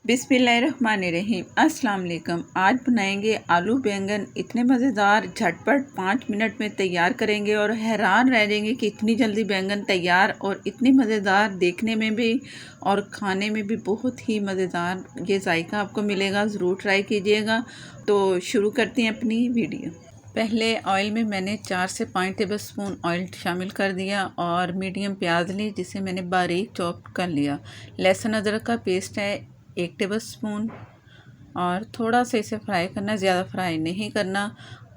बिस्मिल्लाहिर्रहमानिर्रहीम। अस्सलाम वालेकुम। आज बनाएंगे आलू बैंगन। इतने मज़ेदार, झटपट 5 मिनट में तैयार करेंगे और हैरान रह जाएंगे कि इतनी जल्दी बैंगन तैयार और इतनी मज़ेदार, देखने में भी और खाने में भी बहुत ही मज़ेदार ये जायका आपको मिलेगा। ज़रूर ट्राई कीजिएगा। तो शुरू करते हैं अपनी वीडियो। पहले ऑयल में मैंने 4 से 5 टेबल स्पून ऑयल शामिल कर दिया और मीडियम प्याज ली जिसे मैंने बारीक चॉप कर लिया। लहसुन अदरक का पेस्ट है 1 टेबल स्पून और थोड़ा सा इसे फ्राई करना, ज़्यादा फ्राई नहीं करना।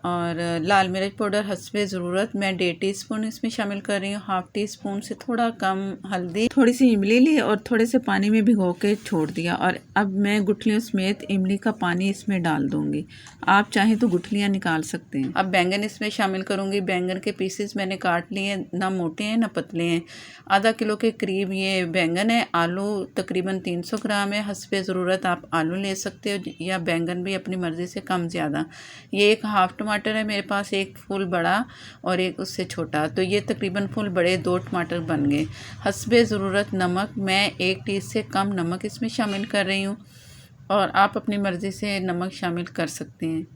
और लाल मिर्च पाउडर हस्बे ज़रूरत मैं 1.5 टीस्पून इसमें शामिल कर रही हूँ। 1/2 टीस्पून से थोड़ा कम हल्दी, थोड़ी सी इमली ली और थोड़े से पानी में भिगो के छोड़ दिया। और अब मैं गुठलियों समेत इमली का पानी इसमें डाल दूँगी। आप चाहें तो गुठलियाँ निकाल सकते हैं। अब बैंगन इसमें शामिल करूँगी। बैंगन के पीसेस मैंने काट लिए, ना मोटे हैं ना पतले हैं। आधा किलो के करीब ये बैंगन है। आलू तकरीबन 300 ग्राम है। हस्बे ज़रूरत आप आलू ले सकते हो या बैंगन भी अपनी मर्ज़ी से कम ज़्यादा। ये एक हाफ़ टमाटर है मेरे पास, एक फुल बड़ा और एक उससे छोटा, तो ये तकरीबन फुल बड़े 2 टमाटर बन गए। हस्बे ज़रूरत नमक, मैं 1 टी से कम नमक इसमें शामिल कर रही हूँ और आप अपनी मर्ज़ी से नमक शामिल कर सकते हैं।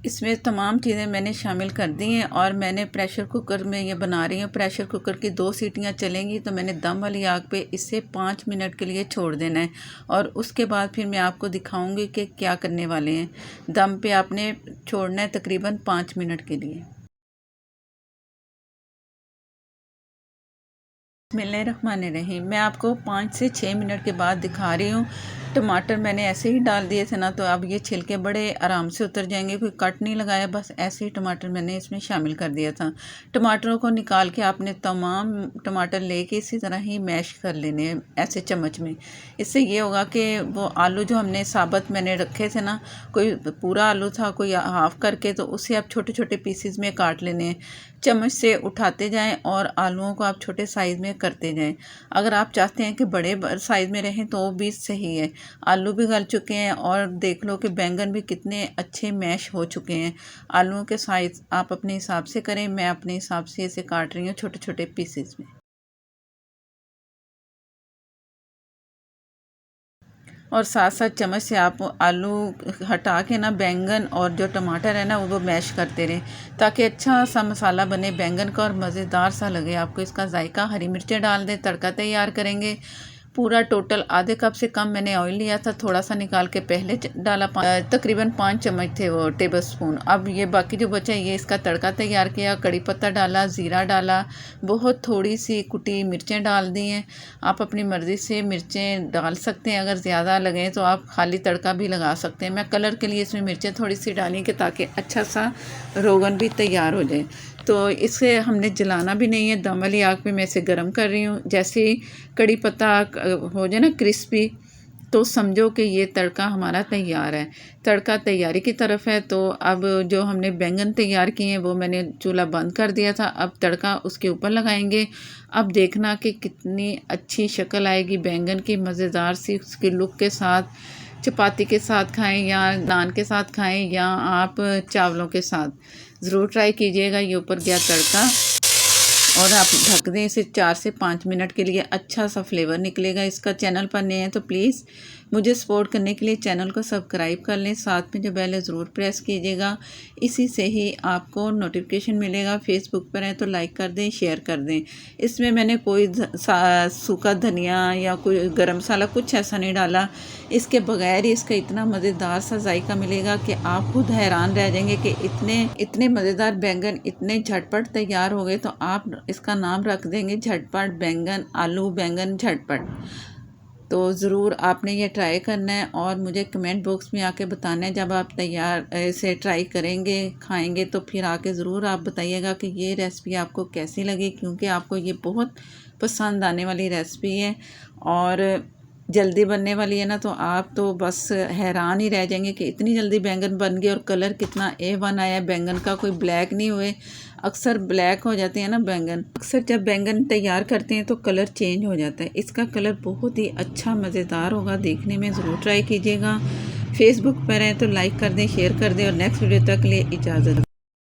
इसमें तमाम चीज़ें मैंने शामिल कर दी हैं और मैंने प्रेशर कुकर में ये बना रही हूँ। प्रेशर कुकर की 2 सीटियाँ चलेंगी तो मैंने दम वाली आग पे इसे 5 मिनट के लिए छोड़ देना है और उसके बाद फिर मैं आपको दिखाऊंगी कि क्या करने वाले हैं। दम पे आपने छोड़ना है तकरीबन 5 मिनट के लिए। बिस्मिल्लाहिर्रहमानिर्रहीम। मैं आपको 5 से 6 मिनट के बाद दिखा रही हूँ। टमाटर मैंने ऐसे ही डाल दिए थे ना, तो अब ये छिलके बड़े आराम से उतर जाएंगे। कोई कट नहीं लगाया, बस ऐसे ही टमाटर मैंने इसमें शामिल कर दिया था। टमाटरों को निकाल के आपने तमाम टमाटर लेके इसी तरह ही मैश कर लेने हैं ऐसे चम्मच में। इससे ये होगा कि वो आलू जो हमने साबुत मैंने रखे थे ना, कोई पूरा आलू था कोई हाफ़ करके, तो उसे आप छोटे छोटे पीसीज में काट लेने हैं। चम्मच से उठाते जाएं और आलूओं को आप छोटे साइज़ में करते जाएं। अगर आप चाहते हैं कि बड़े साइज़ में रहें तो वो भी सही है। आलू भी गल चुके हैं और देख लो कि बैंगन भी कितने अच्छे मैश हो चुके हैं। आलूओं के साइज़ आप अपने हिसाब से करें, मैं अपने हिसाब से इसे काट रही हूँ छोटे छोटे पीसेस में। और साथ साथ चम्मच से आप आलू हटा के ना बैंगन और जो टमाटर है ना वो मैश करते रहें ताकि अच्छा सा मसाला बने बैंगन का और मज़ेदार सा लगे आपको इसका जायका। हरी मिर्चें डाल दें, तड़का तैयार करेंगे। पूरा टोटल आधे कप से कम मैंने ऑयल लिया था, थोड़ा सा निकाल के पहले डाला। तकरीबन 5 चम्मच थे वो टेबल स्पून। अब ये बाकी जो बचा ये इसका तड़का तैयार किया। कड़ी पत्ता डाला, ज़ीरा डाला, बहुत थोड़ी सी कुटी मिर्चें डाल दी हैं। आप अपनी मर्ज़ी से मिर्चें डाल सकते हैं, अगर ज़्यादा लगें तो आप खाली तड़का भी लगा सकते हैं। मैं कलर के लिए इसमें मिर्चें थोड़ी सी डाली कि ताकि अच्छा सा रोगन भी तैयार हो जाए। तो इसे हमने जलाना भी नहीं है, दम वाली आग पे मैं इसे गर्म कर रही हूँ। जैसे ही कड़ी पत्ता हो जाए ना क्रिस्पी, तो समझो कि ये तड़का हमारा तैयार है। तड़का तैयारी की तरफ है। तो अब जो हमने बैंगन तैयार किए हैं वो मैंने चूल्हा बंद कर दिया था। अब तड़का उसके ऊपर लगाएंगे। अब देखना कि कितनी अच्छी शक्ल आएगी बैंगन की, मज़ेदार सी उसकी लुक के साथ। चपाती के साथ खाएं या नान के साथ खाएं या आप चावलों के साथ, ज़रूर ट्राई कीजिएगा। ये ऊपर गया तड़का और आप ढक दें इसे 4 से 5 मिनट के लिए, अच्छा सा फ्लेवर निकलेगा इसका। चैनल पर नए हैं तो प्लीज़ मुझे सपोर्ट करने के लिए चैनल को सब्सक्राइब कर लें, साथ में जो बेल है ज़रूर प्रेस कीजिएगा। इसी से ही आपको नोटिफिकेशन मिलेगा। फेसबुक पर है तो लाइक कर दें, शेयर कर दें। इसमें मैंने कोई सूखा धनिया या कोई गरम मसाला कुछ ऐसा नहीं डाला। इसके बगैर ही इसका इतना मज़ेदार सा जायका मिलेगा कि आप खुद हैरान रह जाएंगे कि इतने मज़ेदार बैंगन इतने झटपट तैयार हो गए। तो आप इसका नाम रख देंगे झटपट बैंगन, आलू बैंगन झटपट। तो ज़रूर आपने ये ट्राई करना है और मुझे कमेंट बॉक्स में आके बताना है जब आप तैयार इसे ट्राई करेंगे खाएंगे तो फिर आके ज़रूर आप बताइएगा कि ये रेसिपी आपको कैसी लगी, क्योंकि आपको ये बहुत पसंद आने वाली रेसिपी है और जल्दी बनने वाली है ना। तो आप तो बस हैरान ही रह जाएंगे कि इतनी जल्दी बैंगन बन गए और कलर कितना A1 आया है बैंगन का, कोई ब्लैक नहीं हुए। अक्सर ब्लैक हो जाते हैं ना बैंगन, अक्सर जब बैंगन तैयार करते हैं तो कलर चेंज हो जाता है। इसका कलर बहुत ही अच्छा मज़ेदार होगा देखने में, ज़रूर ट्राई कीजिएगा। फेसबुक पर है तो लाइक कर दें, शेयर कर दें और नेक्स्ट वीडियो तक के लिए इजाज़त।